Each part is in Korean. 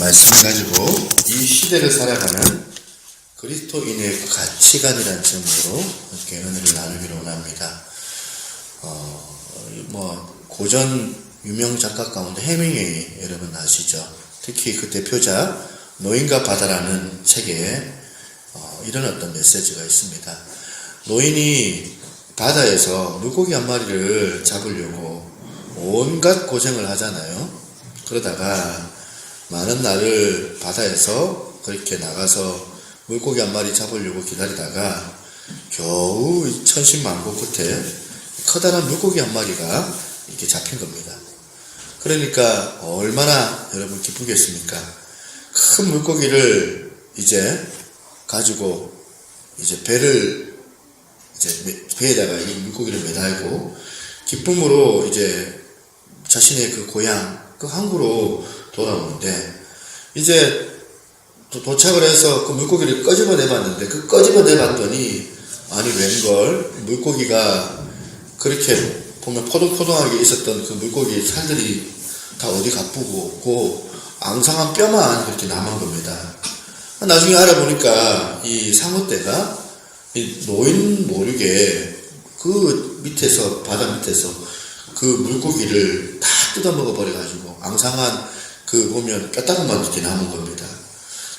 말씀을 가지고 이 시대를 살아가는 그리스도인의 가치관이라는 제목으로 이렇게 은혜를 나누기로 원합니다. 고전 유명 작가 가운데 해밍웨이 여러분 아시죠? 특히 그 대표작 노인과 바다라는 책에 이런 어떤 메시지가 있습니다. 노인이 바다에서 물고기 한 마리를 잡으려고 온갖 고생을 하잖아요. 그러다가 많은 날을 바다에서 그렇게 나가서 물고기 한 마리 잡으려고 기다리다가 겨우 천신만고 끝에 커다란 물고기 한 마리가 이렇게 잡힌 겁니다. 그러니까 얼마나 여러분 기쁘겠습니까? 큰 물고기를 이제 가지고 이제 배에다가 이 물고기를 매달고 기쁨으로 이제 자신의 그 고향, 그 항구로 돌아오는데 이제 도착을 해서 그 물고기를 꺼집어 내봤는데 그 꺼집어 내봤더니 아니 웬걸 물고기가 그렇게 보면 포동포동하게 있었던 그 물고기 살들이 다 어디 가쁘고 앙상한 뼈만 그렇게 남은 겁니다. 나중에 알아보니까 이 상어떼가 이 노인 모르게 그 밑에서 바다 밑에서 그 물고기를 다 뜯어먹어 버려가지고 앙상한 그 보면 뼈다구만 이렇게 남은 겁니다.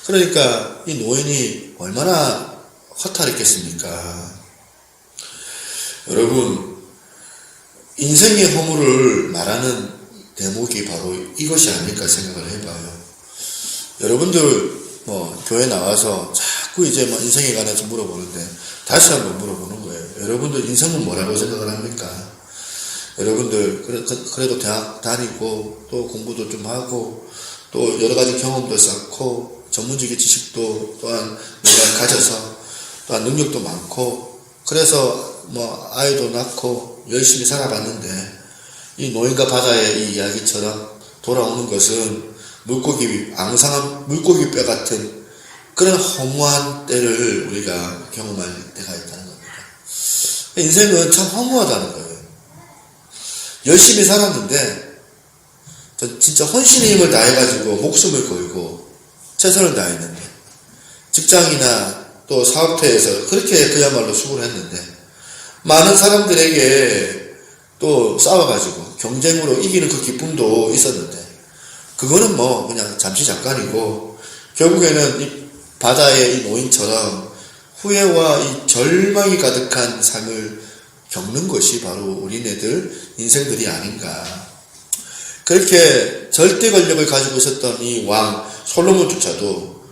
그러니까 이 노인이 얼마나 허탈했겠습니까? 여러분, 인생의 허물을 말하는 대목이 바로 이것이 아닐까 생각을 해봐요. 여러분들 교회 나와서 자꾸 이제 인생에 관해서 물어보는데 다시 한번 물어보는 거예요. 여러분들 인생은 뭐라고 생각을 합니까? 여러분들 그래도 대학 다니고 또 공부도 좀 하고 또 여러 가지 경험도 쌓고 전문적인 지식도 또한 내가 가져서 또한 능력도 많고 그래서 아이도 낳고 열심히 살아봤는데 이 노인과 바다의 이 이야기처럼 돌아오는 것은 앙상한 물고기 뼈 같은 그런 허무한 때를 우리가 경험할 때가 있다는 겁니다. 인생은 참 허무하다는 거예요. 열심히 살았는데 진짜 혼신의 힘을 다해가지고 목숨을 걸고 최선을 다했는데 직장이나 또 사업터에서 그렇게 그야말로 수고를 했는데 많은 사람들에게 또 싸워가지고 경쟁으로 이기는 그 기쁨도 있었는데 그거는 그냥 잠시 잠깐이고 결국에는 이 바다의 이 노인처럼 후회와 이 절망이 가득한 삶을 겪는 것이 바로 우리네들 인생들이 아닌가. 그렇게 절대 권력을 가지고 있었던 이 왕 솔로몬조차도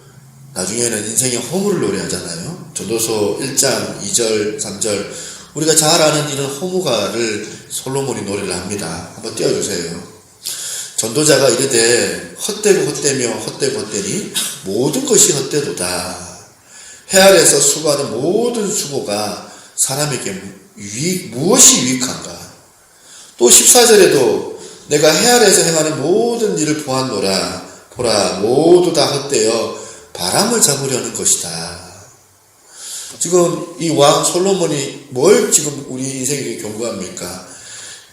나중에는 인생의 허물을 노래하잖아요. 전도서 1장 2절 3절 우리가 잘 아는 이런 허무가를 솔로몬이 노래를 합니다. 한번 띄워주세요. 전도자가 이르되 헛되고 헛되며 헛되고 헛되니 모든 것이 헛되도다. 해 아래서 수고하는 모든 수고가 사람에게 무엇이 유익한가. 또 14절에도 내가 해 아래에서 행하는 모든 일을 보았노라. 보라 모두 다 헛되어 바람을 잡으려는 것이다. 지금 이 왕 솔로몬이 뭘 지금 우리 인생에게 경고합니까?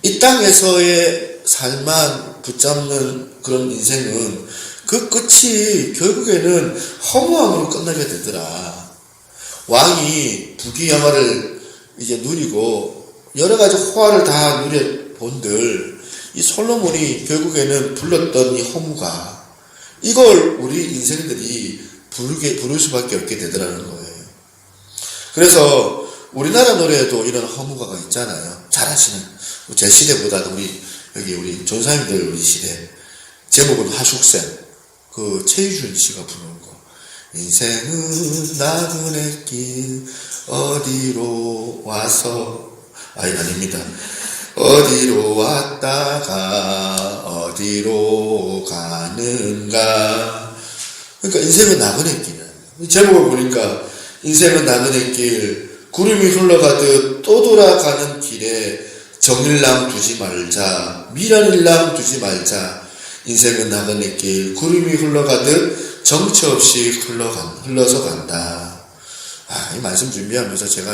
이 땅에서의 삶만 붙잡는 그런 인생은 그 끝이 결국에는 허무함으로 끝나게 되더라. 왕이 부귀영화를 이제 누리고 여러 가지 호화를 다 누려본들 이 솔로몬이 결국에는 불렀던 이 허무가 이걸 우리 인생들이 부를 수밖에 없게 되더라는 거예요. 그래서 우리나라 노래에도 이런 허무가가 있잖아요. 잘 아시는 제 시대보다도 우리 전사님들 우리 시대 제목은 하숙생 그 최유준 씨가 부르는 거. 인생은 나그네 길 어디로 와서 아닙니다. 어디로 왔다가 어디로 가는가. 그러니까 인생은 나그네 길. 제목을 보니까 인생은 나그네 길 구름이 흘러가듯 또 돌아가는 길에 정일랑 두지 말자 미련일랑 두지 말자. 인생은 나그네 길 구름이 흘러가듯 정처 없이 흘러서 간다. 이 말씀 준비하면서 제가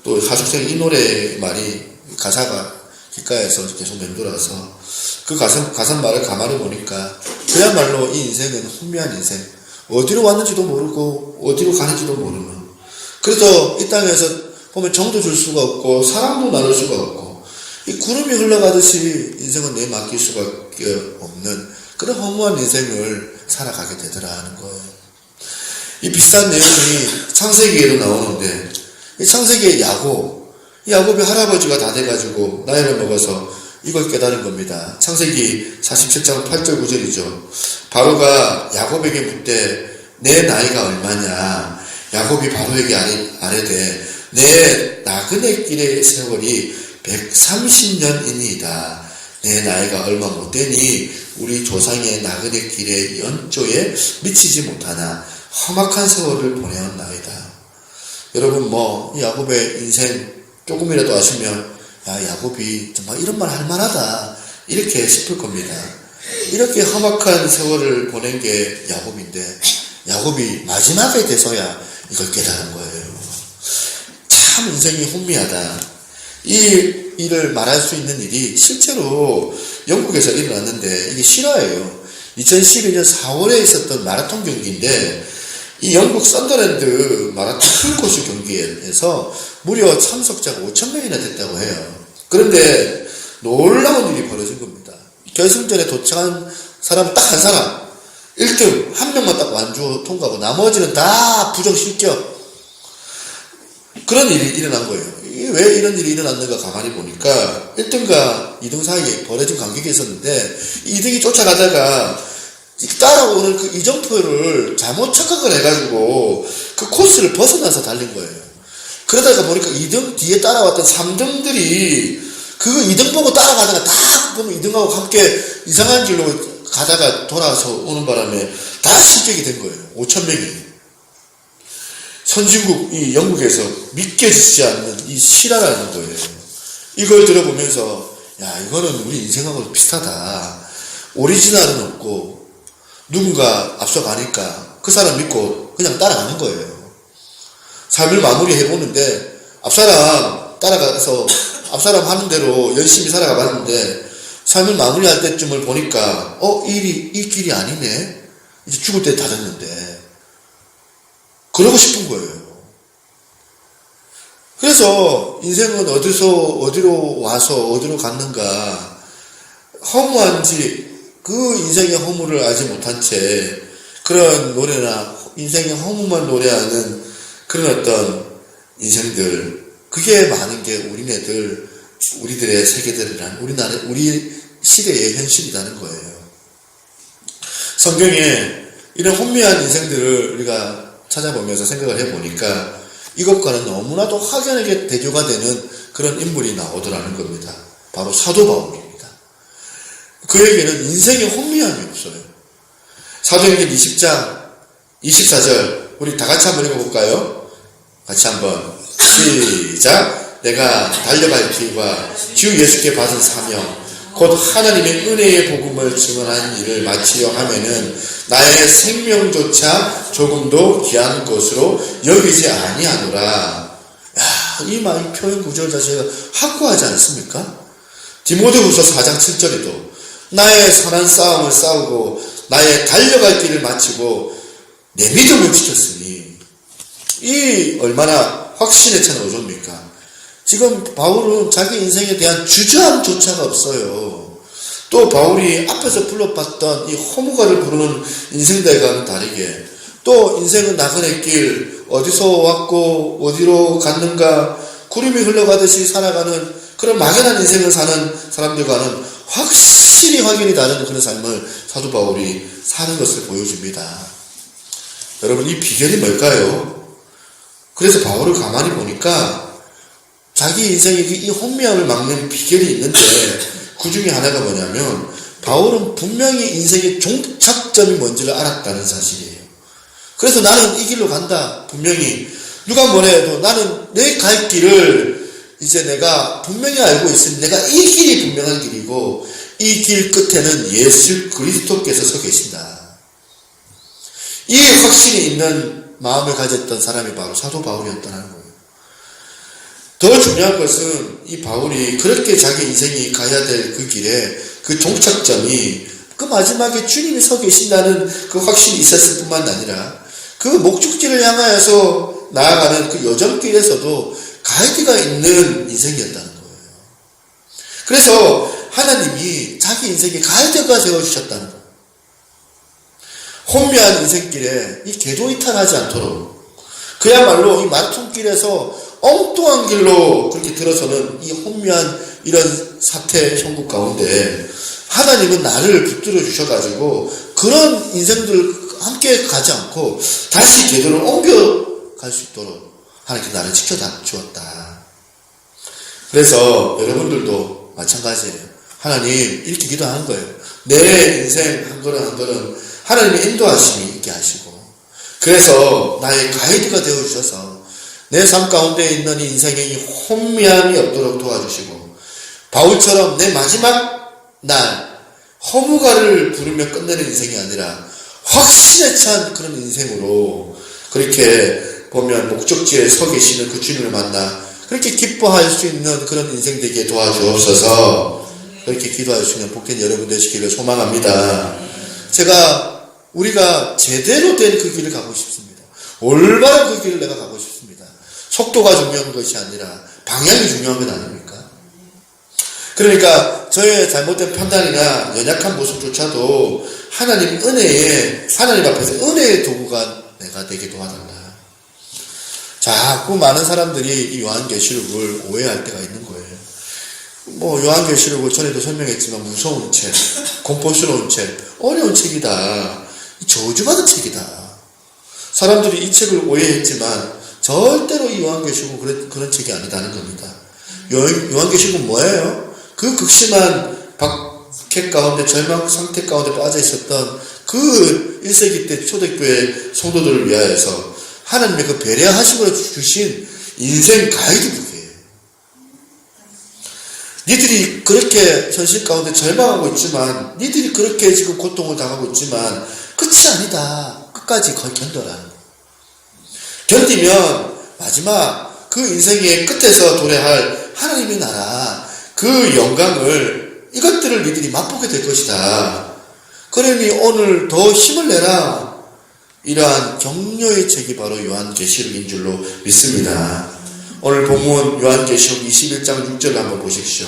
또 하숙생 이 노래 말이 가사가 귓가에서 계속 맴돌아서 그 가사 말을 가만히 보니까 그야말로 이 인생은 혼미한 인생. 어디로 왔는지도 모르고 어디로 가는지도 모르는. 그래서 이 땅에서 보면 정도 줄 수가 없고 사랑도 나눌 수가 없고 이 구름이 흘러가듯이 인생은 내 맡길 수밖에 없는 그런 허무한 인생을 살아가게 되더라 하는 거예요. 이 비슷한 내용이 창세기에도 나오는데 이 창세기의 야곱이 할아버지가 다 돼가지고 나이를 먹어서 이걸 깨달은 겁니다. 창세기 47장 8절 9절이죠. 바로가 야곱에게 묻되 내 나이가 얼마냐? 야곱이 바로에게 아뢰되 내 나그네 길의 세월이 130년이니이다. 내 나이가 얼마 못되니 우리 조상의 나그네 길의 연조에 미치지 못하나 험악한 세월을 보내었나이다. 여러분 이 야곱의 인생 조금이라도 아시면 야곱이 정말 이런 말 할 만하다 이렇게 싶을 겁니다. 이렇게 험악한 세월을 보낸 게 야곱인데 야곱이 마지막에 돼서야 이걸 깨달은 거예요. 참 인생이 혼미하다. 이 일을 말할 수 있는 일이 실제로 영국에서 일어났는데 이게 실화예요. 2012년 4월에 있었던 마라톤 경기인데 이 영국 썬더랜드 마라톤 풀코스 경기에서 무려 참석자가 5,000명이나 됐다고 해요. 그런데 놀라운 일이 벌어진 겁니다. 결승전에 도착한 사람은 딱 한 사람, 1등 한 명만 딱 완주 통과하고 나머지는 다 부정실격. 그런 일이 일어난 거예요. 왜 이런 일이 일어났는가 가만히 보니까 1등과 2등 사이에 벌어진 간격이 있었는데 2등이 쫓아가다가 따라오는 그 이정표를 잘못 착각을 해가지고 그 코스를 벗어나서 달린 거예요. 그러다가 보니까 2등 뒤에 따라왔던 3등들이 그 2등 보고 따라가다가 다 보면 2등하고 함께 이상한 길로 가다가 돌아서 오는 바람에 다 실격이 된 거예요. 5,000명이. 선진국 이 영국에서 믿겨지지 않는 이 실화라는 거예요. 이걸 들어보면서 이거는 우리 인생하고 비슷하다. 오리지널은 없고 누군가 앞서가니까 그 사람 믿고 그냥 따라가는 거예요. 삶을 마무리해보는데 앞사람 따라가서 앞사람 하는 대로 열심히 살아가 봤는데 삶을 마무리할 때쯤을 보니까 이 길이 아니네. 이제 죽을 때 다 됐는데 그러고 싶은 거예요. 그래서 인생은 어디로 와서 어디로 갔는가 허무한지 그 인생의 허무를 알지 못한 채 그런 노래나 인생의 허무만 노래하는 그런 어떤 인생들 그게 많은 게 우리들의 세계들이란 우리 시대의 현실이라는 거예요. 성경에 이런 혼미한 인생들을 우리가 찾아보면서 생각을 해보니까 이것과는 너무나도 확연하게 대조가 되는 그런 인물이 나오더라는 겁니다. 바로 사도 바울입니다. 그에게는 인생의 혼미함이 없어요. 사도행전 20장 24절 우리 다 같이 한번 읽어볼까요? 같이 한번 시작. 내가 달려갈 길과 주 예수께 받은 사명 곧 하나님의 은혜의 복음을 증언한 일을 마치려 하면은 나의 생명조차 조금도 귀한 것으로 여기지 아니하노라. 이 표현 구절 자체가 확고하지 않습니까? 디모데후서 4장 7절에도 나의 선한 싸움을 싸우고 나의 달려갈 길을 마치고 내 믿음을 지켰으니 이 얼마나 확신에 찬 어조입니까? 지금 바울은 자기 인생에 대한 주저함조차가 없어요. 또 바울이 앞에서 불러봤던 이 허무가를 부르는 인생들과는 다르게 또 인생은 나그네 길 어디서 왔고 어디로 갔는가 구름이 흘러가듯이 살아가는 그런 막연한 인생을 사는 사람들과는 확실히 확연히 다른 그런 삶을 사도 바울이 사는 것을 보여줍니다. 여러분 이 비결이 뭘까요? 그래서 바울을 가만히 보니까 자기 인생의 이 혼미함을 막는 비결이 있는데 그 중에 하나가 뭐냐면 바울은 분명히 인생의 종착점이 뭔지를 알았다는 사실이에요. 그래서 나는 이 길로 간다. 분명히 누가 뭐라 해도 나는 내 갈 길을 이제 내가 분명히 알고 있으니 내가 이 길이 분명한 길이고 이 길 끝에는 예수 그리스도께서 서 계신다. 이 확신이 있는 마음을 가졌던 사람이 바로 사도 바울이었다는 거예요. 더 중요한 것은 이 바울이 그렇게 자기 인생이 가야 될 그 길에 그 종착점이 그 마지막에 주님이 서 계신다는 그 확신이 있었을 뿐만 아니라 그 목적지를 향하여서 나아가는 그 여정길에서도 가이드가 있는 인생이었다는 거예요. 그래서 하나님이 자기 인생에 가이드가 세워주셨다는 거예요. 혼미한 인생길에 이 궤도이탈하지 않도록 그야말로 이 마라톤길에서 엉뚱한 길로 그렇게 들어서는 이 혼미한 이런 사태 형국 가운데 하나님은 나를 붙들어 주셔가지고 그런 인생들 함께 가지 않고 다시 궤도를 옮겨갈 수 있도록 하나님께 나를 지켜주었다. 그래서 여러분들도 마찬가지예요. 하나님 이렇게 기도하는 거예요. 내 인생 한 걸음 한 걸음 하나님의 인도하심이 있게 하시고 그래서 나의 가이드가 되어주셔서 내 삶 가운데 있는 이 인생의 이 혼미함이 없도록 도와주시고 바울처럼 내 마지막 날 허무가를 부르며 끝내는 인생이 아니라 확신에 찬 그런 인생으로 그렇게 보면 목적지에 서 계시는 그 주님을 만나 그렇게 기뻐할 수 있는 그런 인생 되게 도와주옵소서. 그렇게 기도할 수 있는 복된 여러분 되시기를 소망합니다. 우리가 제대로 된 그 길을 가고 싶습니다. 올바른 그 길을 내가 가고 싶습니다. 속도가 중요한 것이 아니라 방향이 중요한 건 아닙니까? 그러니까 저의 잘못된 판단이나 연약한 모습조차도 하나님 앞에서 은혜의 도구가 내가 되게 도와달라. 자꾸 많은 사람들이 이 요한계시록을 오해할 때가 있는 거예요. 요한계시록을 전에도 설명했지만 무서운 책, 공포스러운 책, 어려운 책이다. 저주받은 책이다. 사람들이 이 책을 오해했지만 절대로 이 요한계시록은 그런 책이 아니다는 겁니다. 요한계시록은 뭐예요? 그 극심한 박해 가운데 절망 상태 가운데 빠져 있었던 그 1세기 때 초대교회 성도들을 위하여서 하나님의 그 배려하심으로 주신 인생 가이드북이에요. 니들이 그렇게 현실 가운데 절망하고 있지만, 니들이 그렇게 지금 고통을 당하고 있지만 끝이 아니다. 끝까지 견뎌라. 견디면 마지막 그 인생의 끝에서 도래할 하나님의 나라, 그 영광을, 이것들을 니들이 맛보게 될 것이다. 그러니 오늘 더 힘을 내라. 이러한 격려의 책이 바로 요한계시록인 줄로 믿습니다. 오늘 본문 요한계시록 21장 6절 한번 보십시오.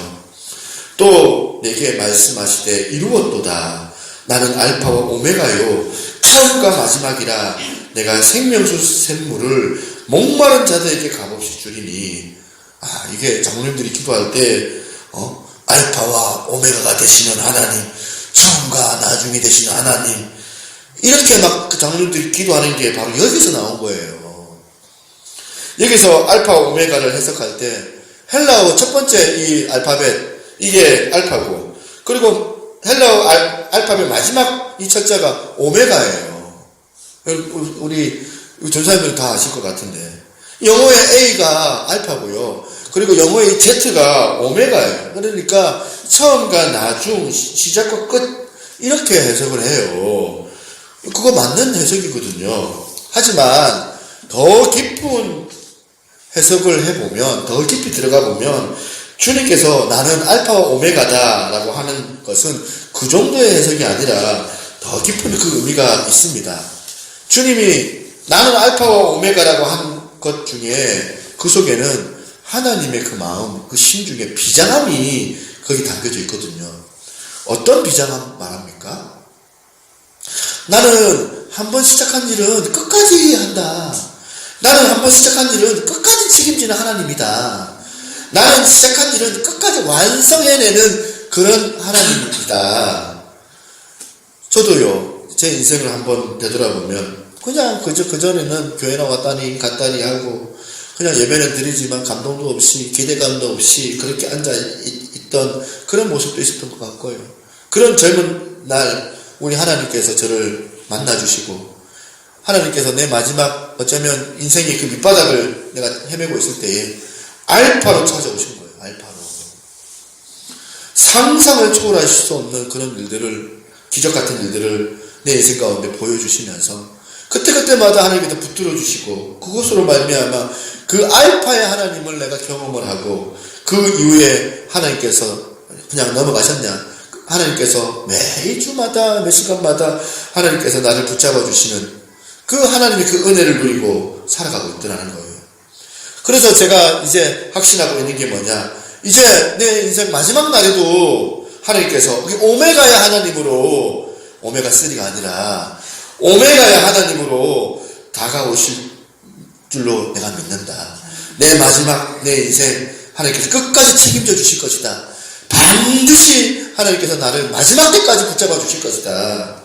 또 내게 말씀하시되 이루었도다. 나는 알파와 오메가요 처음과 마지막이라. 내가 생명수 샘물을 목마른 자들에게 값없이 주리니. 이게 장로님들이 기도할 때 알파와 오메가가 되시는 하나님, 처음과 나중이 되시는 하나님, 이렇게 막 그 장로님들이 기도하는 게 바로 여기서 나온 거예요. 여기서 알파와 오메가를 해석할 때 헬라어 첫 번째 이 알파벳, 이게 알파고, 그리고 헬라어 알파벳 마지막 이 첫자가 오메가예요. 우리 전사님들은 다 아실 것 같은데, 영어의 A가 알파고요, 그리고 영어의 Z가 오메가예요. 그러니까 처음과 나중, 시작과 끝, 이렇게 해석을 해요. 그거 맞는 해석이거든요. 하지만 더 깊은 해석을 해보면, 더 깊이 들어가 보면 주님께서 나는 알파와 오메가다 라고 하는 것은 그 정도의 해석이 아니라 더 깊은 그 의미가 있습니다. 주님이 나는 알파와 오메가라고 한 것 중에 그 속에는 하나님의 그 마음, 그 심 중에 비장함이 거기 담겨져 있거든요. 어떤 비장함 말합니까? 나는 한번 시작한 일은 끝까지 한다. 나는 한번 시작한 일은 끝까지 책임지는 하나님이다. 나는 시작한 일은 끝까지 완성해내는 그런 하나님입니다. 저도요, 제 인생을 한번 되돌아보면 그냥 그전에는 교회 나왔다니 갔다니 하고 그냥 예배는 드리지만 감동도 없이 기대감도 없이 그렇게 앉아있던 그런 모습도 있었던 것 같고요. 그런 젊은 날 우리 하나님께서 저를 만나주시고, 하나님께서 내 마지막 어쩌면 인생의 그 밑바닥을 내가 헤매고 있을 때에 알파로 찾아오신 거예요. 알파로. 상상을 초월할 수 없는 그런 일들을, 기적 같은 일들을 내 인생 가운데 보여주시면서 그때마다 하나님께서 붙들어 주시고, 그것으로 말미암아 그 알파의 하나님을 내가 경험을 하고, 그 이후에 하나님께서 그냥 넘어가셨냐? 하나님께서 매주마다 몇 시간마다 하나님께서 나를 붙잡아 주시는 그 하나님의 그 은혜를 누리고 살아가고 있더라는 거예요. 그래서 제가 이제 확신하고 있는 게 뭐냐, 이제 내 인생 마지막 날에도 하나님께서 오메가야 하나님으로, 오메가3가 아니라 오메가야 하나님으로 다가오실 줄로 내가 믿는다. 내 마지막 내 인생 하나님께서 끝까지 책임져 주실 것이다. 반드시 하나님께서 나를 마지막 때까지 붙잡아 주실 것이다.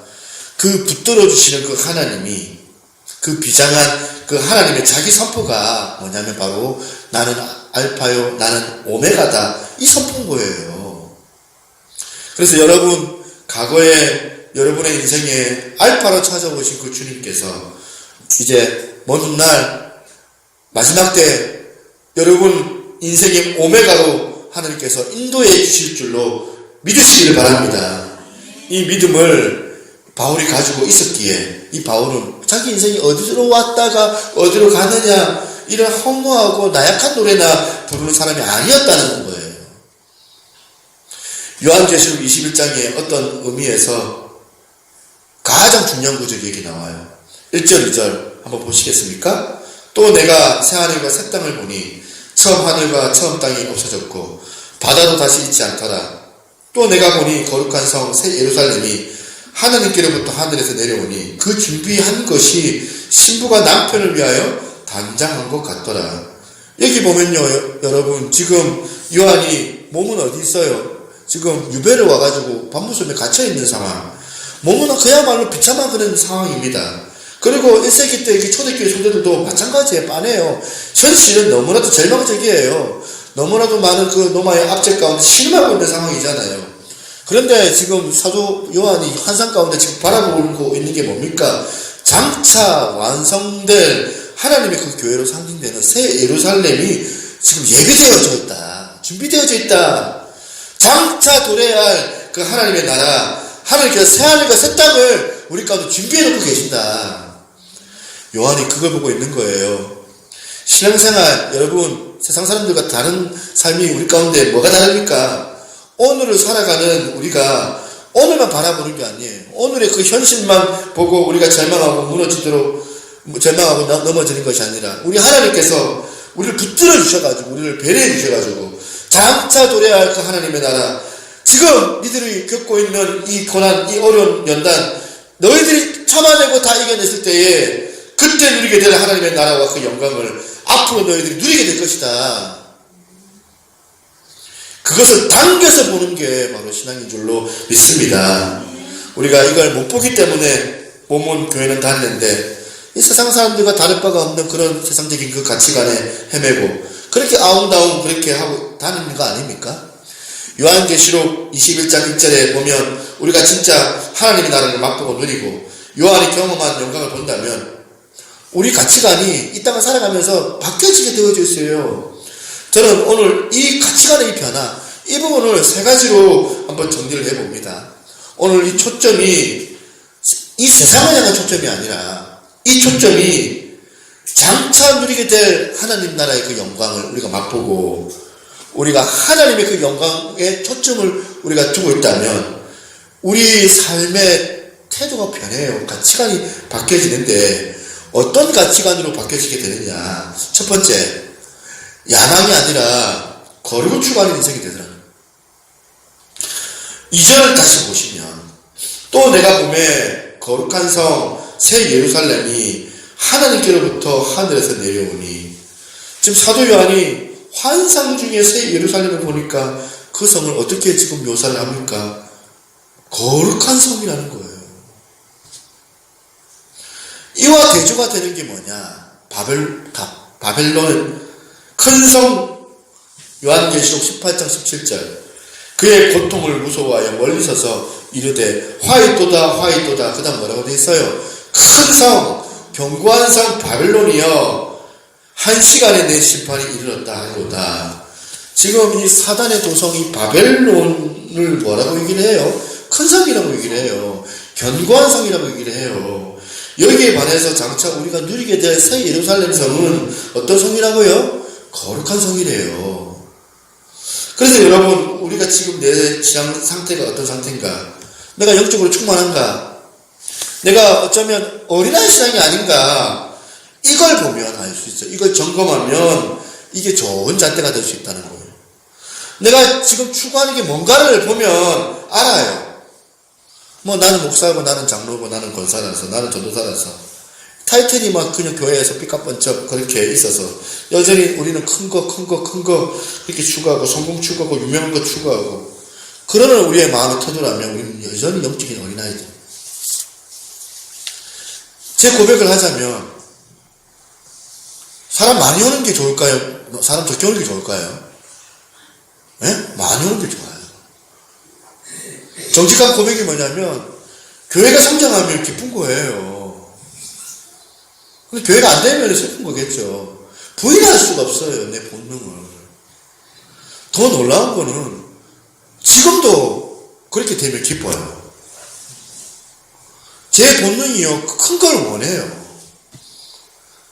그 붙들어 주시는 그 하나님이, 그 비장한 그 하나님의 자기 선포가 뭐냐면 바로 나는 알파요, 나는 오메가다, 이 선포인 거예요. 그래서 여러분, 과거에 여러분의 인생에 알파로 찾아오신 그 주님께서 이제 먼 훗날 마지막 때 여러분 인생의 오메가로 하나님께서 인도해 주실 줄로 믿으시기를 바랍니다. 이 믿음을 바울이 가지고 있었기에, 이 바울은 자기 인생이 어디로 왔다가 어디로 가느냐 이런 허무하고 나약한 노래나 부르는 사람이 아니었다는 거예요. 요한계시록 21장에 어떤 의미에서 가장 중요한 구절이 나와요. 1절 2절 한번 보시겠습니까? 또 내가 새 하늘과 새 땅을 보니 처음 하늘과 처음 땅이 없어졌고 바다도 다시 있지 않더라. 또 내가 보니 거룩한 성 새 예루살렘이 하나님께로부터 하늘에서 내려오니 그 준비한 것이 신부가 남편을 위하여 단장한 것 같더라. 여기 보면요, 여러분, 지금 요한이 몸은 어디 있어요? 지금 유배를 와가지고 반무섬에 갇혀있는 상황. 몸은 그야말로 비참한 그런 상황입니다. 그리고 1세기 때 초대교회 성도들도 마찬가지에 빠네요. 현실은 너무나도 절망적이에요. 너무나도 많은 그 로마의 압제 가운데 실망하고 있는 상황이잖아요. 그런데 지금 사도 요한이 환상 가운데 지금 바라보고 있는 게 뭡니까? 장차 완성될 하나님의 그 교회로 상징되는 새 예루살렘이 지금 예비되어져 있다. 준비되어져 있다. 장차 도래해야 할 그 하나님의 나라, 하나님께서 새 하늘과 새 땅을 우리 가운데 준비해 놓고 계신다. 요한이 그걸 보고 있는 거예요. 신앙생활, 여러분, 세상 사람들과 다른 삶이 우리 가운데 뭐가 다릅니까? 오늘을 살아가는 우리가 오늘만 바라보는 게 아니에요. 오늘의 그 현실만 보고 우리가 절망하고 절망하고 넘어지는 것이 아니라, 우리 하나님께서 우리를 붙들어 주셔가지고, 우리를 배려해 주셔가지고, 장차 도래해야 할 그 하나님의 나라, 지금 니들이 겪고 있는 이 고난, 이 어려운 연단, 너희들이 참아내고 다 이겨냈을 때에 그때 누리게 될 하나님의 나라와 그 영광을 앞으로 너희들이 누리게 될 것이다. 그것을 당겨서 보는 게 바로 신앙인 줄로 믿습니다. 우리가 이걸 못 보기 때문에 몸은 교회는 다니는데 이 세상 사람들과 다를 바가 없는 그런 세상적인 그 가치관에 헤매고 그렇게 아웅다웅 그렇게 하고 다니는 거 아닙니까? 요한계시록 21장 1절에 보면 우리가 진짜 하나님의 나라를 맛보고 누리고 요한이 경험한 영광을 본다면 우리 가치관이 이 땅을 살아가면서 바뀌어지게 되어져 있어요. 저는 오늘 이 가치관의 이 변화, 이 부분을 세 가지로 한번 정리를 해봅니다. 오늘 이 초점이 이 세상을 향한 초점이 아니라 이 초점이 장차 누리게 될 하나님 나라의 그 영광을 우리가 맛보고 우리가 하나님의 그 영광에 초점을 우리가 두고 있다면 우리 삶의 태도가 변해요. 가치관이 바뀌어지는데 어떤 가치관으로 바뀌어지게 되느냐. 첫 번째, 야망이 아니라 거리고 추구하는 인생이 되더라고요. 2절을 다시 보시면 또 내가 보매 거룩한 성 새 예루살렘이 하나님께로부터 하늘에서 내려오니, 지금 사도 요한이 환상 중에 새 예루살렘을 보니까 그 성을 어떻게 지금 묘사를 합니까? 거룩한 성이라는 거예요. 이와 대조가 되는 게 뭐냐? 바벨론 큰 성, 요한계시록 18장 17절. 그의 고통을 무서워하여 멀리 서서 이르되 화이토다 화이토다. 그 다음 뭐라고 돼 있어요? 큰 성, 견고한 성 바벨론이여, 한 시간에 내 심판이 이르렀다 하고다. 지금 이 사단의 도성이 바벨론을 뭐라고 얘기를 해요? 큰 성이라고 얘기를 해요. 견고한 성이라고 얘기를 해요. 여기에 반해서 장차 우리가 누리게 될 새 예루살렘 성은 어떤 성이라고요? 거룩한 성이래요. 그래서 여러분, 우리가 지금 내 신앙 상태가 어떤 상태인가? 내가 영적으로 충만한가? 내가 어쩌면 어린아이 신앙이 아닌가? 이걸 보면 알 수 있어요. 이걸 점검하면 이게 좋은 잣대가 될 수 있다는 거예요. 내가 지금 추구하는 게 뭔가를 보면 알아요. 뭐 나는 목사고, 나는 장로고, 나는 권사라서, 나는 전도사라서. 타이틀이 막 그냥 교회에서 삐까뻔쩍 그렇게 있어서 여전히 우리는 큰 거 이렇게 추구하고 성공 추구하고 유명한 거 추구하고 그러는 우리의 마음을 터두라면 우리는 여전히 영적인 어린아이들. 제 고백을 하자면 사람 많이 오는 게 좋을까요? 사람 적게 오는 게 좋을까요? 네? 많이 오는 게 좋아요. 정직한 고백이 뭐냐면 교회가 성장하면 기쁜 거예요. 근데 교회가 안 되면 슬픈 거겠죠. 부인할 수가 없어요, 내 본능을. 더 놀라운 거는 지금도 그렇게 되면 기뻐요. 제 본능이요, 큰 걸 원해요.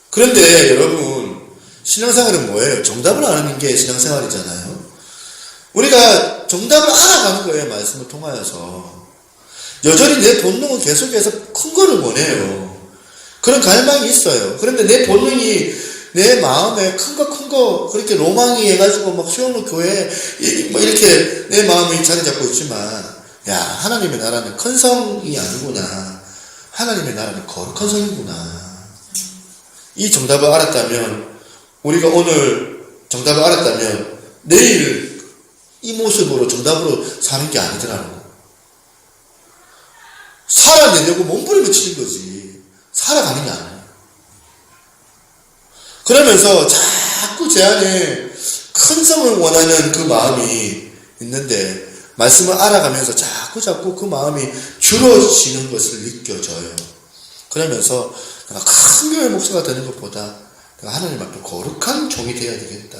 그런데 여러분, 신앙생활은 뭐예요? 정답을 아는 게 신앙생활이잖아요. 우리가 정답을 알아가는 거예요, 말씀을 통하여서. 여전히 내 본능은 계속해서 큰 거를 원해요. 그런 갈망이 있어요. 그런데 내 본능이 내 마음에 큰 거 그렇게 로망이 해가지고 막 수영로 교회 뭐 이렇게 내 마음이 자리 잡고 있지만, 야, 하나님의 나라는 큰 성이 아니구나. 하나님의 나라는 거룩한 성이구나. 이 정답을 알았다면, 우리가 오늘 정답을 알았다면 내일 이 모습으로 정답으로 사는 게 아니더라는 거. 살아내려고 몸부림을 치는 거지. 살아가는 게 아니에요. 그러면서 자꾸 제 안에 큰 성을 원하는 그 마음이 있는데 말씀을 알아가면서 자꾸 그 마음이 줄어지는 것을 느껴져요. 그러면서 내가 큰 교회 목사가 되는 것보다 내가 하나님 앞에 거룩한 종이 되어야 되겠다.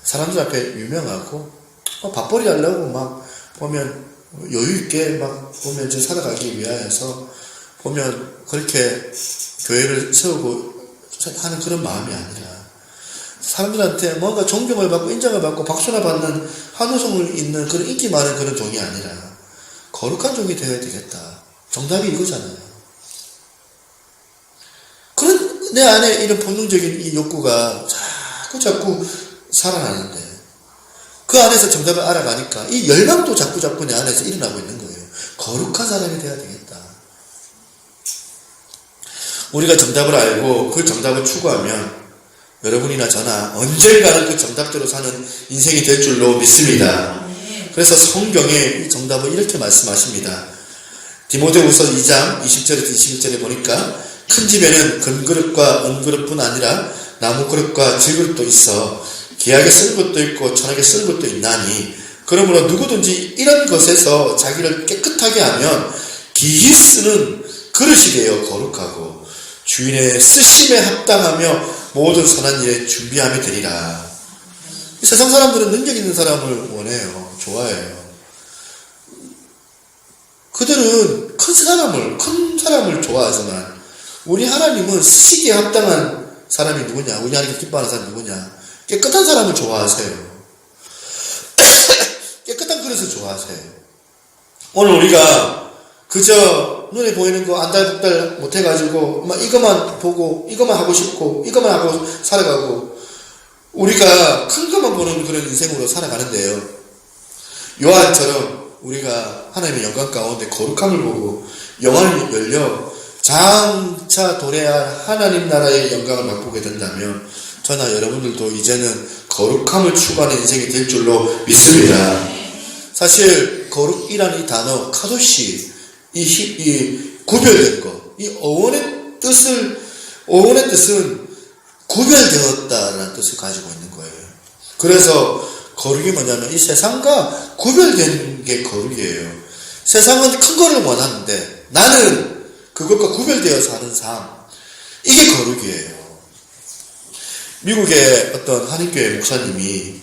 사람들 앞에 유명하고 밥벌이 하려고 막 보면 여유있게 막 보면 저 살아가기 위하여서 보면 그렇게 교회를 세우고 하는 그런 마음이 아니라 사람들한테 뭔가 존경을 받고 인정을 받고 박수나 받는 한우성을 있는 그런 인기 많은 그런 종이 아니라 거룩한 종이 되어야 되겠다. 정답이 이거잖아요. 그런 내 안에 이런 본능적인 이 욕구가 자꾸 살아나는데 그 안에서 정답을 알아가니까 이 열망도 자꾸 내 안에서 일어나고 있는 거예요. 거룩한 사람이 되어야 되겠다. 우리가 정답을 알고 그 정답을 추구하면 여러분이나 저나 언젠가는 그 정답대로 사는 인생이 될 줄로 믿습니다. 그래서 성경에 이 정답을 이렇게 말씀하십니다. 디모데후서 2장 20절에서 21절에 보니까 큰 집에는 금그릇과 은그릇뿐 아니라 나무그릇과 질그릇도 있어 귀하게 쓰는 것도 있고 천하게 쓰는 것도 있나니 그러므로 누구든지 이런 것에서 자기를 깨끗하게 하면 기히 쓰는 그릇이 되어 거룩하고 주인의 쓰심에 합당하며 모든 선한 일에 준비함이 되리라. 세상 사람들은 능력 있는 사람을 원해요. 좋아해요. 그들은 큰 사람을 좋아하지만 우리 하나님은 쓰시기에 합당한 사람이 누구냐? 우리 하나님 기뻐하는 사람이 누구냐? 깨끗한 사람을 좋아하세요. 깨끗한 그릇을 좋아하세요. 오늘 우리가 그저 눈에 보이는 거 안달복달 못해가지고 막 이것만 보고 이것만 하고 싶고 이것만 하고 살아가고 우리가 큰 것만 보는 그런 인생으로 살아가는데요. 요한처럼 우리가 하나님의 영광 가운데 거룩함을 보고 영안이 열려 장차 도래할 하나님 나라의 영광을 맛보게 된다면 저나 여러분들도 이제는 거룩함을 추구하는 인생이 될 줄로 믿습니다. 사실 거룩이라는 이 단어 카도시 이 구별된 것, 이 어원의 뜻은 구별되었다라는 뜻을 가지고 있는 거예요. 그래서 거룩이 뭐냐면 이 세상과 구별된 게 거룩이에요. 세상은 큰 거를 원하는데 나는 그것과 구별되어 사는 삶, 이게 거룩이에요. 미국의 어떤 한인교회 목사님이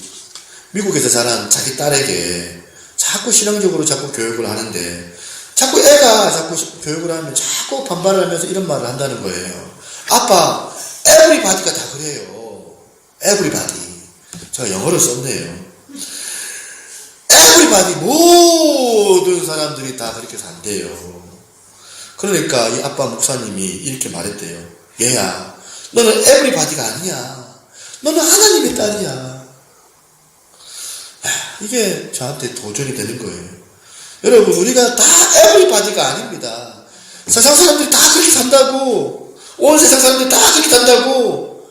미국에서 자란 자기 딸에게 자꾸 신앙적으로 자꾸 교육을 하는데 자꾸 애가 자꾸 교육을 하면 자꾸 반발을 하면서 이런 말을 한다는 거예요. 아빠, everybody가 다 그래요. everybody. 제가 영어를 썼네요. 에브리바디 모든 사람들이 다 그렇게 산대요. 그러니까 이 아빠 목사님이 이렇게 말했대요. 얘야, 너는 에브리바디가 아니야. 너는 하나님의 딸이야. 이게 저한테 도전이 되는 거예요. 여러분, 우리가 다 에브리바디가 아닙니다. 세상 사람들이 다 그렇게 산다고. 온 세상 사람들이 다 그렇게 산다고.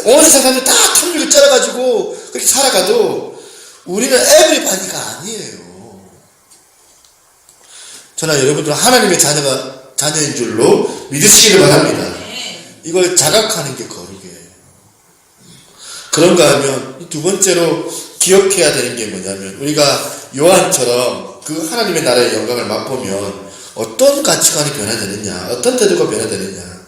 온 세상 사람들이 다 천국을 짜라가지고 그렇게 살아가도 우리는 에브리바디가 아니에요. 저는 여러분들 하나님의 자녀인 줄로 믿으시기를 바랍니다. 이걸 자각하는 게 거룩이에요. 그런가 하면 두 번째로 기억해야 되는 게 뭐냐면, 우리가 요한처럼 그 하나님의 나라의 영광을 맛보면 어떤 가치관이 변화되느냐, 어떤 태도가 변화되느냐,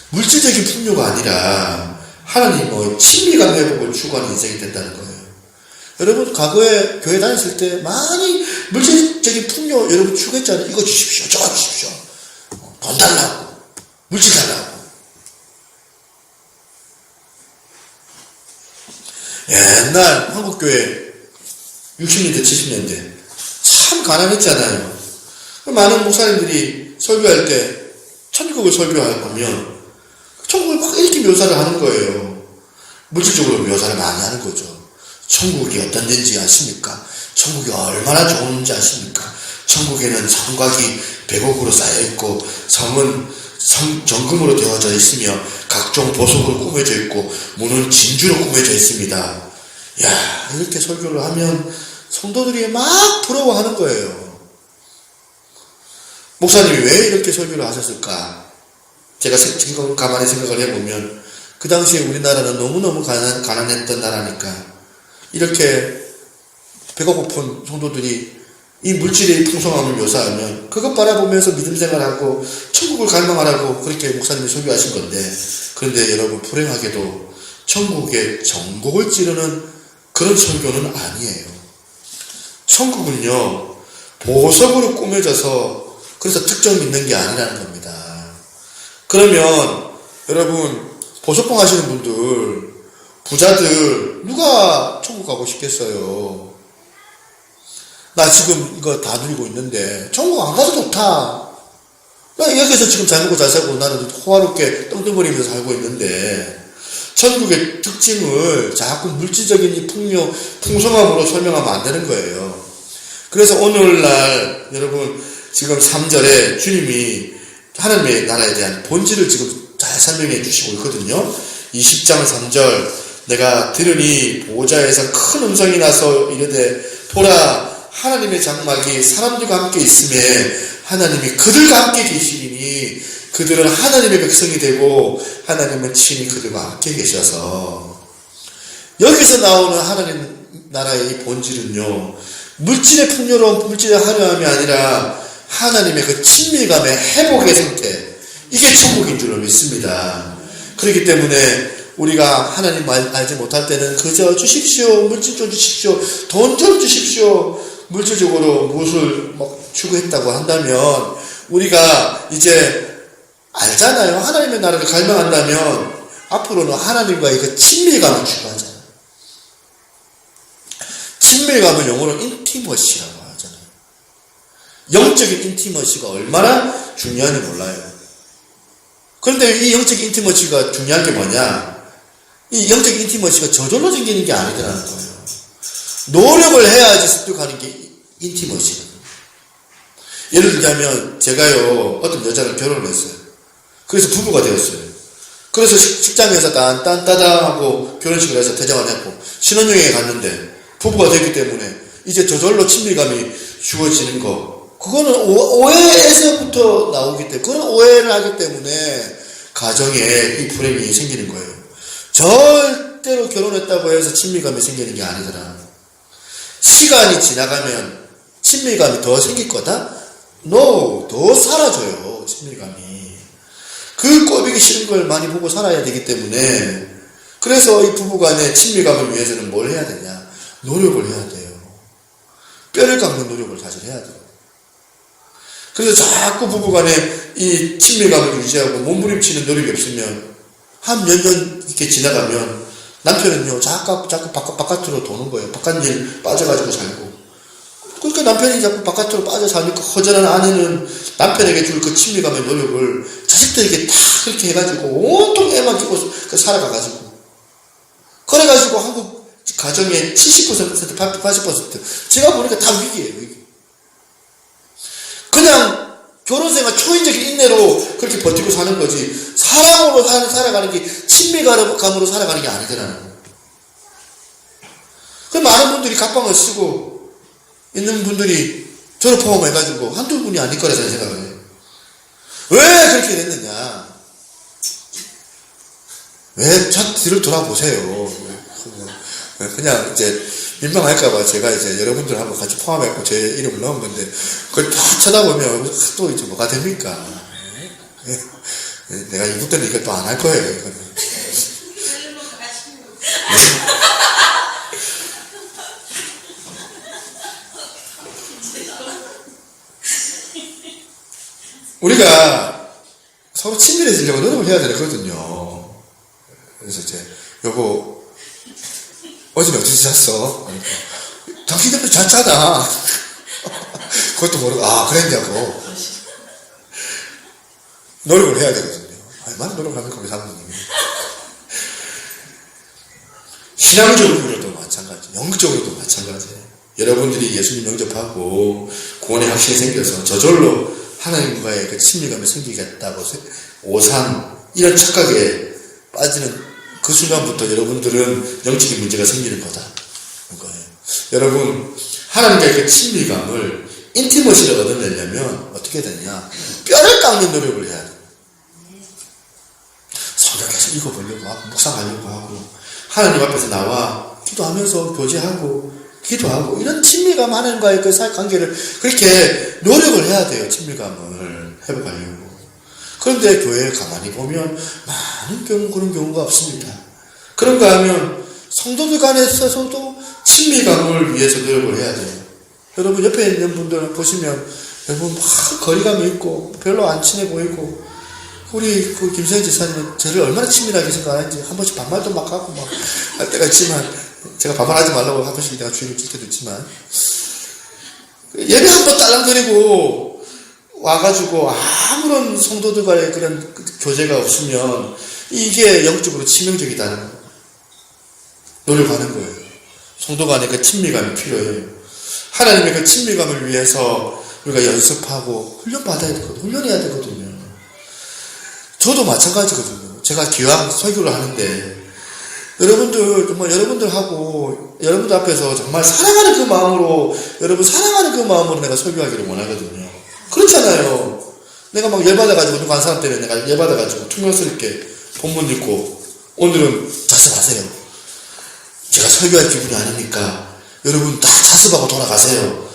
물질적인 풍요가 아니라 하나님의 친밀감 회복을 추구하는 인생이 된다는 거예요. 여러분, 과거에 교회 다녔을 때 많이 물질적인 풍요 여러분 추구했잖아요. 이거 주십시오, 저거 주십시오, 돈 달라고, 물질 달라고. 옛날 한국교회 60년대 70년대 참 가난했잖아요. 많은 목사님들이 설교할 때 천국을 설교하면 천국을 막 이렇게 묘사를 하는 거예요. 물질적으로 묘사를 많이 하는 거죠. 천국이 어떤 데인지 아십니까? 천국이 얼마나 좋은지 아십니까? 천국에는 성곽이 100억으로 쌓여있고 성은 정금으로 되어져 있으며 각종 보석으로 꾸며져 있고 문은 진주로 꾸며져 있습니다. 야, 이렇게 설교를 하면 성도들이 막 부러워하는 거예요. 목사님이 왜 이렇게 설교를 하셨을까? 제가 지금 가만히 생각을 해보면 그 당시에 우리나라는 너무너무 가난했던 나라니까 이렇게 배가 고픈 성도들이 이 물질의 풍성함을 묘사하면 그것 바라보면서 믿음 생활하고 천국을 갈망하라고 그렇게 목사님이 설교하신 건데, 그런데 여러분, 불행하게도 천국의 정곡을 찌르는 그런 설교는 아니에요. 천국은요, 보석으로 꾸며져서 그래서 특정 믿는 게 아니라는 겁니다. 그러면 여러분, 보석봉 하시는 분들, 부자들 누가 천국 가고 싶겠어요? 나 지금 이거 다 누리고 있는데 천국 안 가도 좋다. 나 여기서 지금 잘 먹고 잘 살고 나는 호화롭게 떵떵거리면서 살고 있는데, 천국의 특징을 자꾸 물질적인 이 풍성함으로 설명하면 안 되는 거예요. 그래서 오늘날 여러분 지금 3절에 주님이 하나님의 나라에 대한 본질을 지금 잘 설명해 주시고 있거든요. 20장 3절, 내가 들으니 보호자에서 큰 음성이 나서 이르되 보라, 하나님의 장막이 사람들과 함께 있음에 하나님이 그들과 함께 계시리니 그들은 하나님의 백성이 되고 하나님은 친히 그들과 함께 계셔서, 여기서 나오는 하나님 나라의 이 본질은요, 물질의 풍요로운 물질의 화려함이 아니라 하나님의 그 친밀감의 회복의 상태, 이게 천국인 줄로 믿습니다. 그렇기 때문에 우리가 하나님 알지 못할 때는 그저 주십시오, 물질 좀 주십시오, 돈 좀 주십시오, 물질적으로 무엇을 추구했다고 한다면, 우리가 이제 알잖아요. 하나님의 나라를 갈망한다면 앞으로는 하나님과의 그 친밀감을 추구하잖아요. 친밀감을 영어로 인티머시라고 하잖아요. 영적인 인티머시가 얼마나 중요한지 몰라요. 그런데 이 영적인 인티머시가 중요한 게 뭐냐? 이 영적인 인티머시가 저절로 생기는 게 아니더라는 거예요. 노력을 해야지 습득하는 게 인티머시거든요. 예를 들자면 제가요, 어떤 여자를 결혼을 했어요. 그래서 부부가 되었어요. 그래서 직장에서 딴따다 하고 결혼식을 해서 퇴장을 했고 신혼여행에 갔는데 부부가 되기 때문에 이제 저절로 친밀감이 주어지는 거, 그거는 오해에서부터 나오기 때문에, 그런 오해를 하기 때문에 가정에 이 불행이 생기는 거예요. 절대로 결혼했다고 해서 친밀감이 생기는 게 아니더라. 시간이 지나가면 친밀감이 더 생길 거다? No, 더 사라져요, 친밀감이. 그 꼴보기 싫은 걸 많이 보고 살아야 되기 때문에, 그래서 이 부부간의 친밀감을 위해서는 뭘 해야 되냐? 노력을 해야 돼요. 뼈를 깎는 노력을 사실 해야 돼요. 그래서 자꾸 부부간에 이 친밀감을 유지하고 몸부림치는 노력이 없으면 한 몇 년 이렇게 지나가면 남편은요, 자꾸 바깥으로 도는 거예요. 바깥 일 빠져가지고 살고. 남편이 자꾸 바깥으로 빠져 사니까 허전한 아내는 남편에게 줄 그 친밀감의 노력을 자식들에게 다 그렇게 해가지고 온통 애만 끼고 살아가가지고 그래가지고 한국 가정의 70%, 80% 제가 보니까 다 위기예요. 위기. 그냥 결혼생활 초인적인 인내로 그렇게 버티고 사는 거지 사랑으로 살아가는 게 친밀감으로 살아가는 게 아니더라는 거예요. 그 많은 분들이 각방을 쓰고 있는 분들이 저를 포함해가지고 한두 분이 아닐 거라 저는 생각을 해요. 왜 그렇게 됐느냐? 왜 저 뒤를 돌아보세요. 그냥 이제 민망할까봐 제가 이제 여러분들 한번 같이 포함해갖고 제 이름을 넣은 건데 그걸 다 쳐다보면 또 이제 뭐가 됩니까? 내가 이국 때는 이거 또 안 할 거예요. 이거는. 우리가 서로 친밀해지려고 노력을 해야 되거든요. 그래서 이제 여보 어제는 어떻게 잤어? 당신도 잘 자다. 그것도 모르고 그랬냐고. 노력을 해야 되거든요. 얼마나 노력을 합니까 우리 사모님이. 신앙적으로도 마찬가지, 영적으로도 마찬가지예요. 여러분들이 예수님 영접하고 구원의 확신이 생겨서 저절로 하나님과의 그 친밀감이 생기겠다고 오산 이런 착각에 빠지는 그 순간부터 여러분들은 영적인 문제가 생기는 거다. 거예요. 여러분 하나님과의 그 친밀감을 인티머시를 얻어내려면 어떻게 되냐? 뼈를 깎는 노력을 해야 돼요. 성경 계속 읽어보려고 하고 묵상하려고 하고 하나님 앞에서 나와 기도하면서 교제하고 기도하고 이런 친밀감 하나님과의 그 사이 관계를 그렇게 노력을 해야 돼요. 친밀감을 회복하려고. 그런데 교회에 가만히 보면 많은 경우 그런 경우가 없습니다. 그런가 하면 성도들 간에 있어서도 친밀감을 위해서 노력을 해야 돼요. 여러분 옆에 있는 분들 보시면 여러분 막 거리감이 있고 별로 안 친해 보이고 우리 그 김세현 지사님은 저를 얼마나 친밀하게 생각하는지 한 번씩 반말도 막 하고 막 할 때가 있지만 제가 반말하지 말라고 한 번씩 내가 주의를 줄 때도 있지만 예배 한 번 딸랑거리고 와가지고 아무런 성도들과의 그런 교제가 없으면 이게 영적으로 치명적이다는 노력하는 거예요. 성도 간의 그 친밀감이 필요해요. 하나님의 그 친밀감을 위해서 우리가 연습하고 훈련받아야 되거든요. 훈련해야 되거든요. 저도 마찬가지거든요. 제가 기왕 설교를 하는데 여러분들 정말 여러분들하고 여러분들 앞에서 정말 사랑하는 그 마음으로 여러분 사랑하는 그 마음으로 내가 설교하기를 원하거든요. 그렇잖아요. 내가 막 열받아가지고 누가 한 사람 때문에 내가 열받아가지고 퉁명스럽게 본문 읽고 오늘은 자습하세요. 제가 설교할 기분이 아니니까 여러분 다 자습하고 돌아가세요.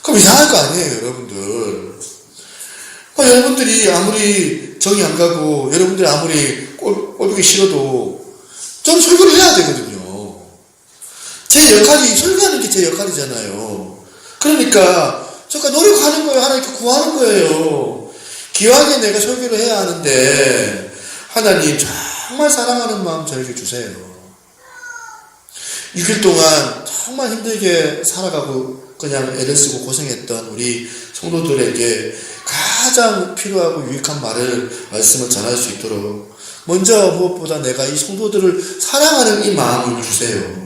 그럼 이상할 거 아니에요, 여러분들. 여러분들이 아무리 정이 안 가고 여러분들이 아무리 꼴보기 싫어도 저는 설교를 해야 되거든요. 제 역할이 설교하는 게 제 역할이잖아요. 그러니까 제가 노력하는 거예요. 하나님께 구하는 거예요. 기왕에 내가 설교를 해야 하는데 하나님 정말 사랑하는 마음 저에게 주세요. 6일 동안 정말 힘들게 살아가고 그냥 애를 쓰고 고생했던 우리 성도들에게 가장 필요하고 유익한 말씀을 전할 수 있도록 먼저 무엇보다 내가 이 성도들을 사랑하는 이 마음을 주세요.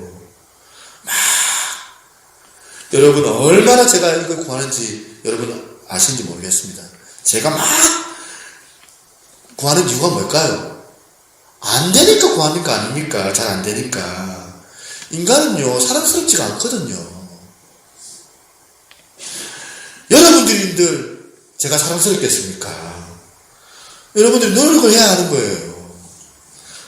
여러분 얼마나 제가 이걸 구하는지 여러분 아시는지 모르겠습니다. 제가 막 구하는 이유가 뭘까요? 안 되니까 구하는 거 아닙니까? 잘 안 되니까. 인간은요 사랑스럽지가 않거든요. 여러분들인들 제가 사랑스럽겠습니까? 여러분들이 노력을 해야 하는 거예요.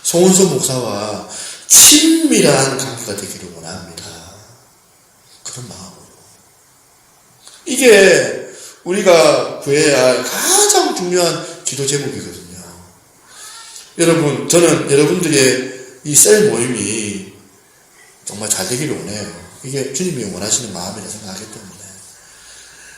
송은선 목사와 친밀한 관계가 되기를 원합니다. 그런 마음으로. 이게 우리가 구해야 할 가장 중요한 기도 제목이거든요. 여러분, 저는 여러분들의 이 셀 모임이 정말 잘 되기를 원해요. 이게 주님이 원하시는 마음이라 생각하기 때문에.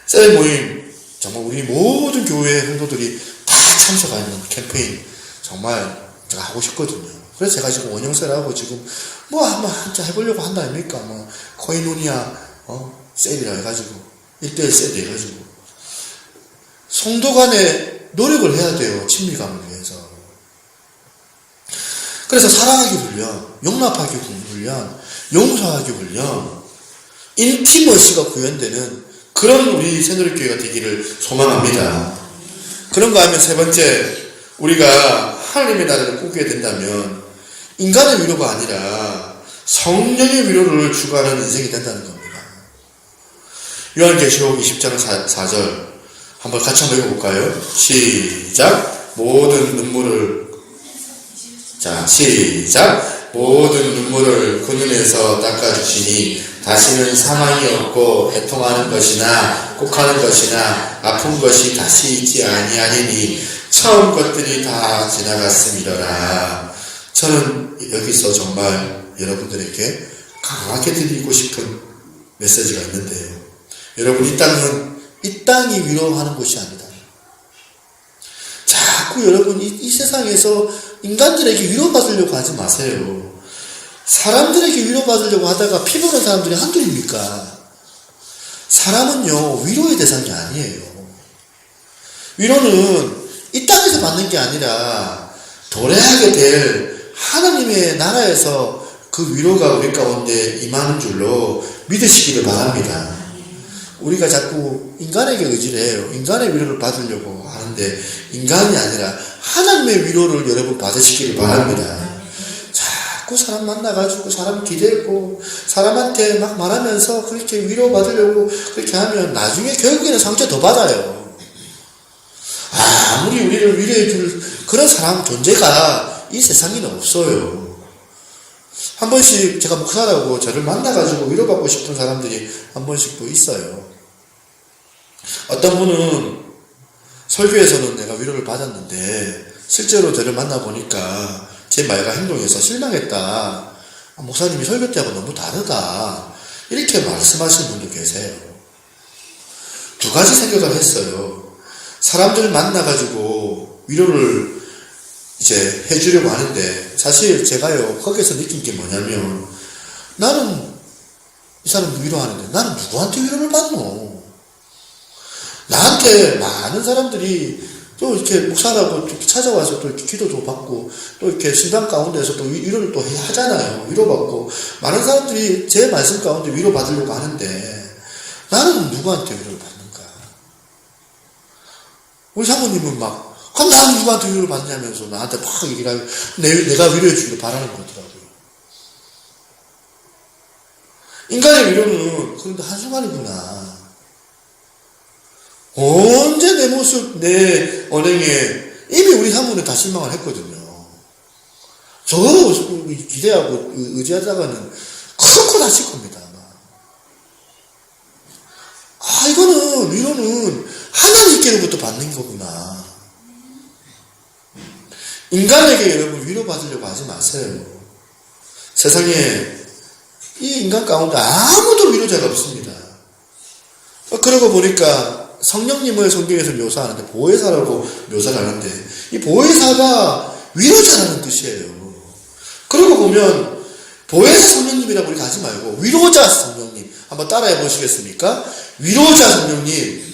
셀 모임, 정말 우리 모든 교회 성도들이 다 참석하는 캠페인 정말 제가 하고 싶거든요. 그래서 제가 지금 원형세라고 지금 한번 한자 해보려고 한다 아닙니까? 코이노니아 셀이라 해가지고 1:1 세트 해가지고 성도 간에 노력을 해야 돼요. 친밀감을 위해서. 그래서 사랑하기 훈련, 용납하기 훈련, 용서하기 훈련, 인티머시가 구현되는 그런 우리 새누리교회가 되기를 소망합니다. 그런가 하면 세 번째, 우리가 하나님의 나라를 꾸게 된다면 인간의 위로가 아니라 성령의 위로를 추구하는 인생이 된다는 겁니다. 요한계시록 20장 4절 한번 같이 한번 읽어볼까요? 시작. 모든 눈물을 시작. 모든 눈물을 그 눈에서 닦아주시니 다시는 사망이 없고 애통하는 것이나 곡하는 것이나 아픈 것이 다시 있지 아니하니니 처음 것들이 다 지나갔음이더라. 저는 여기서 정말 여러분들에게 강하게 드리고 싶은 메시지가 있는데요. 여러분, 이 땅이 위로하는 곳이 아니다. 자꾸 여러분 이 세상에서 인간들에게 위로받으려고 하지 마세요. 사람들에게 위로받으려고 하다가 피부는 사람들이 한둘입니까? 사람은요, 위로의 대상이 아니에요. 위로는 이 땅에서 받는 게 아니라 도래하게 될 하나님의 나라에서 그 위로가 우리 가운데 임하는 줄로 믿으시기를 바랍니다. 우리가 자꾸 인간에게 의지를 해요. 인간의 위로를 받으려고 하는데 인간이 아니라 하나님의 위로를 여러분 받으시기를 바랍니다. 자꾸 사람 만나가지고 사람 기대고 사람한테 막 말하면서 그렇게 위로받으려고 그렇게 하면 나중에 결국에는 상처 더 받아요. 아무리 우리를 위로해 줄 그런 사람 존재가 이 세상에는 없어요. 한 번씩 제가 목사라고 저를 만나가지고 위로받고 싶은 사람들이 한 번씩 또 있어요. 어떤 분은 설교에서는 내가 위로를 받았는데 실제로 저를 만나보니까 제 말과 행동에서 실망했다. 목사님이 설교 때하고 너무 다르다. 이렇게 말씀하시는 분도 계세요. 두 가지 생각을 했어요. 사람들을 만나가지고 위로를 이제 해주려고 하는데 사실 제가요 거기서 느낀 게 뭐냐면 나는 이 사람 위로하는데 나는 누구한테 위로를 받노? 나한테 많은 사람들이 또 이렇게 목사라고 이렇게 찾아와서 또 이렇게 기도도 받고 또 이렇게 신방 가운데서 또 위로를 또 하잖아요. 위로받고 많은 사람들이 제 말씀 가운데 위로받으려고 하는데 나는 누구한테 위로를 받는가? 우리 사모님은 막 그럼 나는 누구한테 위로를 받냐면서 나한테 막 얘기를 하고 내가 위로해 주기를 바라는 거더라고요. 인간의 위로는 그런데 한순간이구나. 언제 내 모습, 내 언행에 이미 우리 사모는 다 실망을 했거든요. 저 기대하고 의지하다가는 큰 코 다칠 겁니다. 아마. 이거는 위로는 하나님께로부터 받는 거구나. 인간에게 여러분 위로받으려고 하지 마세요. 세상에 이 인간 가운데 아무도 위로자가 없습니다. 그러고 보니까 성령님을 성경에서 묘사하는데 보혜사라고 묘사를 하는데 이 보혜사가 위로자라는 뜻이에요. 그러고 보면 보혜사 성령님이라고 우리가 하지 말고 위로자 성령님 한번 따라해 보시겠습니까? 위로자 성령님.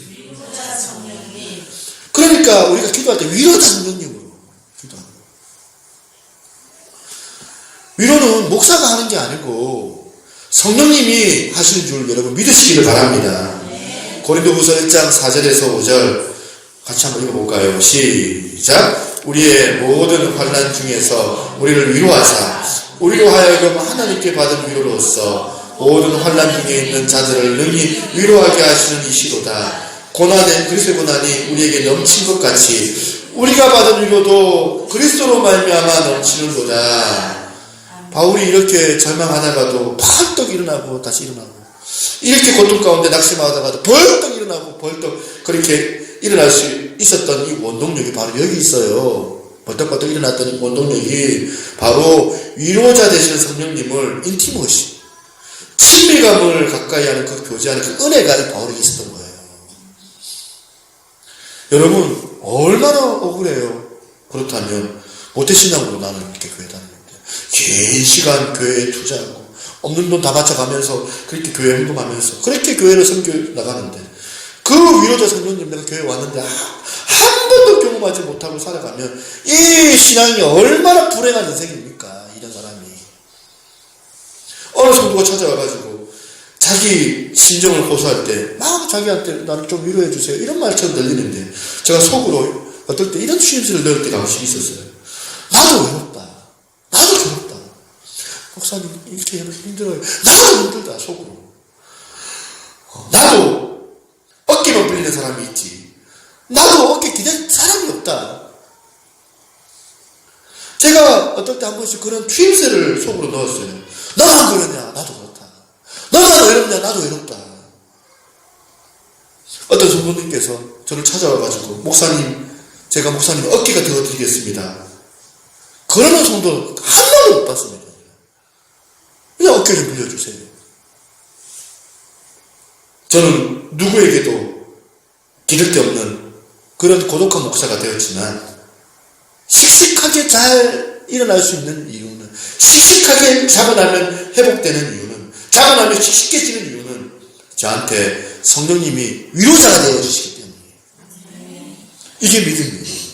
그러니까 우리가 기도할 때 위로자 성령님으로 기도하는 거예요. 위로는 목사가 하는 게 아니고 성령님이 하시는 줄 여러분 믿으시기를 바랍니다. 고린도후서 1장 4절에서 5절 같이 한번 읽어볼까요? 시작. 우리의 모든 환난 중에서 우리를 위로하사 우리로 하여금 하나님께 받은 위로로서 모든 환난 중에 있는 자들을 능히 위로하게 하시는 이시로다. 고난에 그리스도의 고난이 우리에게 넘친 것 같이 우리가 받은 위로도 그리스도로 말미암아 넘치는도다. 바울이 이렇게 절망하다가도 벌떡 일어나고 다시 일어나고 이렇게 고통 가운데 낙심하다가도 벌떡 일어나고 벌떡 그렇게 일어날 수 있었던 이 원동력이 바로 여기 있어요. 벌떡벌떡 일어났던 이 원동력이 바로 위로자 되시는 성령님을 인티머시 친밀감을 가까이 하는 그 교제하는 그 은혜가 바울에게 있었던 거예요. 여러분 얼마나 억울해요. 그렇다면 모태신앙으로 나는 이렇게 교회 다니는데 긴 시간 교회에 투자하고 없는 돈 다 바쳐가면서 그렇게 교회 헌금하면서 그렇게 교회를 섬겨 나가는데 그 위로자 성도님 내가 교회 왔는데 한 번도 경험하지 못하고 살아가면 이 신앙이 얼마나 불행한 인생입니까? 이런 사람이 어느 성도가 찾아와가지고 자기 심정을 호소할 때 막 자기한테 나를 좀 위로해 주세요 이런 말처럼 들리는데 제가 속으로 어떨 때 이런 추임새를 넣을 때가 확실히 있었어요. 나도 외롭다. 나도 괴롭다. 목사님 이렇게 힘들어요. 나도 힘들다 속으로. 나도 어깨만 불리는 사람이 있지. 나도 어깨 기댈 사람이 없다. 제가 어떨 때 한 번씩 그런 추임새를 속으로 넣었어요. 너만 그러냐? 나도 그렇다. 너만 외롭냐? 나도 외롭다. 어떤 성도님께서 저를 찾아와가지고 목사님 제가 목사님 어깨가 되어드리겠습니다. 그러는 성도 한 번도 못 봤습니다. 그냥 어깨 좀 빌려주세요. 저는 누구에게도 기를 데 없는 그런 고독한 목사가 되었지만 씩씩하게 잘 일어날 수 있는 이유는 씩씩하게 자고나면 회복되는 이유는 자고나면 씩씩해지는 이유는 저한테 성령님이 위로자가 되어주시기 때문이에요. 이게 믿음이에요.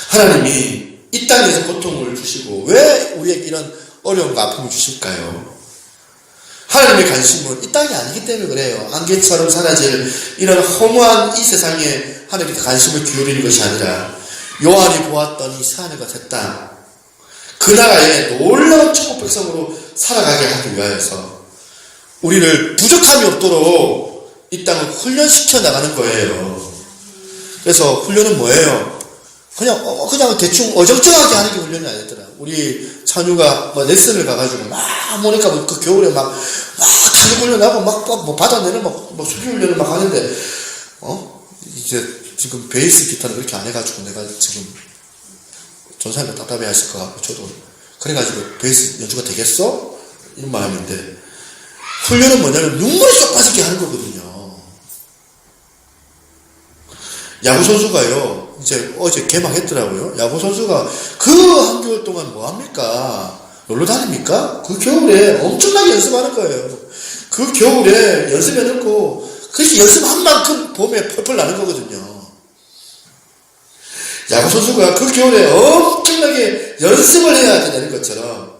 하나님이 이 땅에서 고통을 주시고 왜 우리에게 이런 어려움과 아픔을 주실까요? 하나님의 관심은 이 땅이 아니기 때문에 그래요. 안개처럼 사라질 이런 허무한 이 세상에 하나님께 관심을 기울이는 것이 아니라 요한이 보았더니 새 하늘과 새 땅 그 나라에 놀라운 천국 백성으로 살아가게 하기 위하여서 우리를 부족함이 없도록 이 땅을 훈련시켜 나가는 거예요. 그래서 훈련은 뭐예요? 그냥 대충 어정쩡하게 하는 게 훈련이 아니더라. 우리 찬유가 레슨을 가가지고 막 모니까 그 겨울에 막 탄력 훈련하고 막 받아내는 수비 훈련을 막 하는데 이제 지금 베이스 기타는 그렇게 안 해가지고 내가 지금 전사님도 답답해 하실 것 같고 저도 그래가지고 베이스 연주가 되겠어? 이런 마음인데 훈련은 뭐냐면 눈물이 쏙 빠지게 하는 거거든요. 야구선수가요 이제 어제 개막했더라고요. 야구선수가 그 한겨울 동안 뭐합니까? 놀러 다닙니까? 그 겨울에 엄청나게 연습하는 거예요. 그 겨울에 연습해놓고 그렇게 연습한 만큼 봄에 펄펄 나는 거거든요. 야구선수가 그 겨울에 엄청나게 연습을 해야 되는 것처럼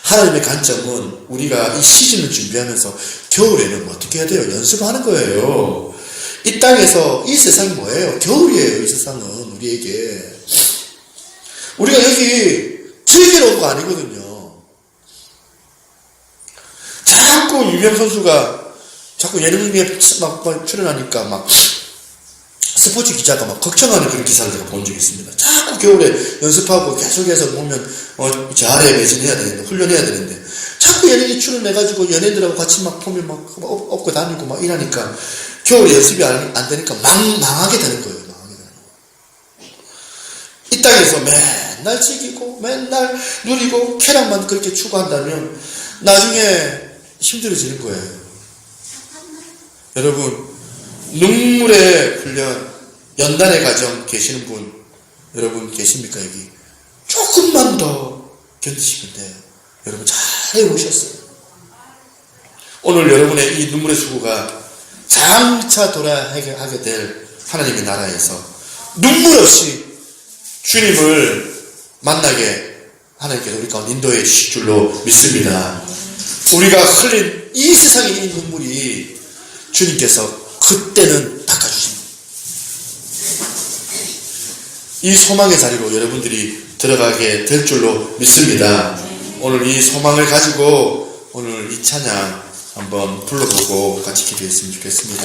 하나님의 관점은 우리가 이 시즌을 준비하면서 겨울에는 어떻게 해야 돼요? 연습하는 거예요. 이 땅에서 이 세상이 뭐예요? 겨울이에요. 이 세상은 우리에게. 우리가 여기 즐기러 온 거 아니거든요. 자꾸 유명 선수가 자꾸 예능에 막 출연하니까 막 스포츠 기자가 막 걱정하는 그런 기사를 제가 본 적이 있습니다. 자꾸 겨울에 연습하고 계속해서 보면 잘해 매진해야 되는데 훈련해야 되는데 자꾸 예능에 출연해가지고 연예인들하고 같이 막 보면 막 업고 다니고 막 이러니까 겨울에 연습이 안 되니까 망하게 되는 거예요. 망하게 되는 거예요. 이 땅에서 맨날 즐기고 맨날 누리고 쾌락만 그렇게 추구한다면 나중에 힘들어지는 거예요. 여러분 눈물의 훈련 연단의 과정 계시는 분 여러분 계십니까? 여기 조금만 더 견디시면 돼요. 여러분 잘 해오셨어요. 오늘 여러분의 이 눈물의 수고가 장차 돌아가게 될 하나님의 나라에서 눈물 없이 주님을 만나게 하나님께서 우리 가운데 인도해 주실 줄로 믿습니다. 우리가 흘린 이 세상의 이 눈물이 주님께서 그때는 닦아주십니다. 이 소망의 자리로 여러분들이 들어가게 될 줄로 믿습니다. 오늘 이 소망을 가지고 오늘 이 찬양 한번 불러보고 같이 기도했으면 좋겠습니다.